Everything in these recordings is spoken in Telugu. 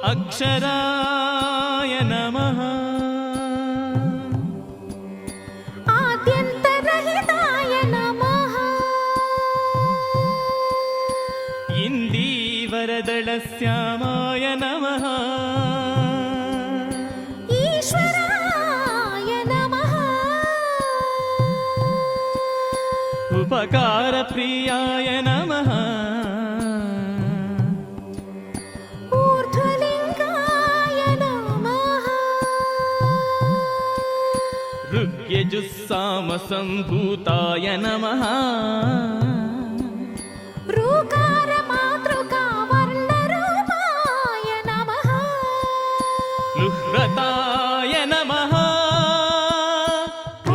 అక్షరాయ నమః ఆద్యంతరహితాయ నమః ఇందీవరదళశ్యామాయ నమః ఈశ్వరాయ నమః ఉపకారప్రియాయ నమః ఊర్ధ్వలింగాయ నమః ఋగ్యజుస్సామసంభూతాయ నమః ఋకార మాతృకా వర్ణరూపాయ నమః లుహ్రతాయ నమః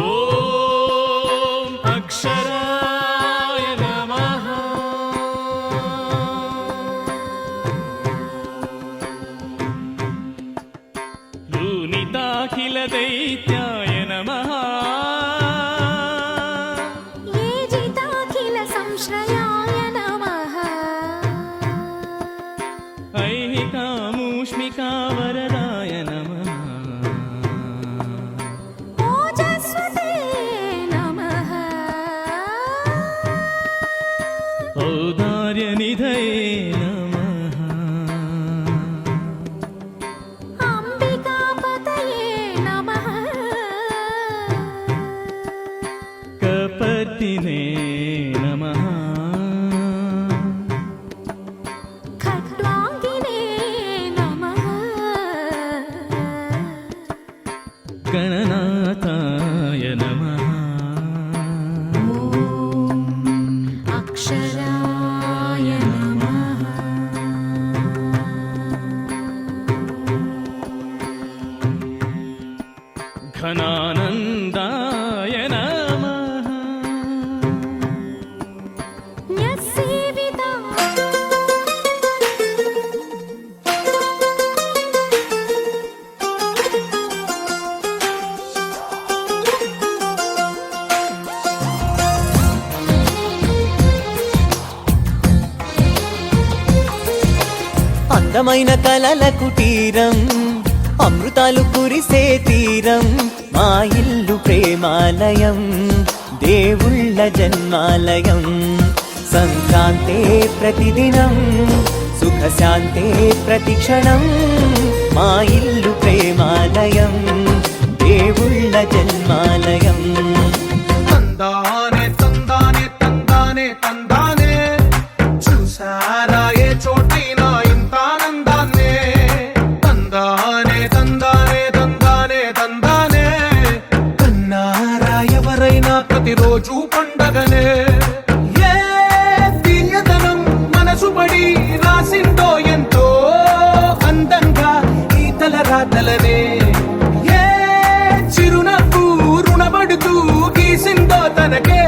ఓం అక్షరాయ నమః లూనితాఖిల దైత్యాయ నమః ఏజితాఖిల సంశ్రయాయ నమః ఐహికామూష్మికా వరదాయ నమః ఓజస్వతే నమః ఔదార్యనిధయే నమః అంబికాపతయే నమః కపర్దినే నమః ఖడ్వాంగినే నమః గణనాథాయ నమః అక్షరాయ నమః ఘనానందాయ నమః న్యస్సేవిత అందమైన కలల కుటీరం అమృతాలు కురిసే తీరం మా ఇల్లు ప్రేమాలయం దేవుళ్ళ జన్మాలయం సంక్రాంతే ప్రతిదినం సుఖశాంతే ప్రతిక్షణం మా ఇల్లు ప్రేమాలయం దేవుళ్ళ జన్మాలయం తందానే తందానే తందానే తందానే చూసారా ఏ చోటైనా ఇంత ఆనందాన్నే తందానే తందానే తందానే తందానే కన్నారా ఎవరైనా ప్రతిరోజు పండగనే ఏ తీయదనం మనసు పడి రాసిందో ఎంతో అందంగా ఈ తలరాతలనే ఏ చిరునవ్వు రుణపడుతూ గీసిందో తనకే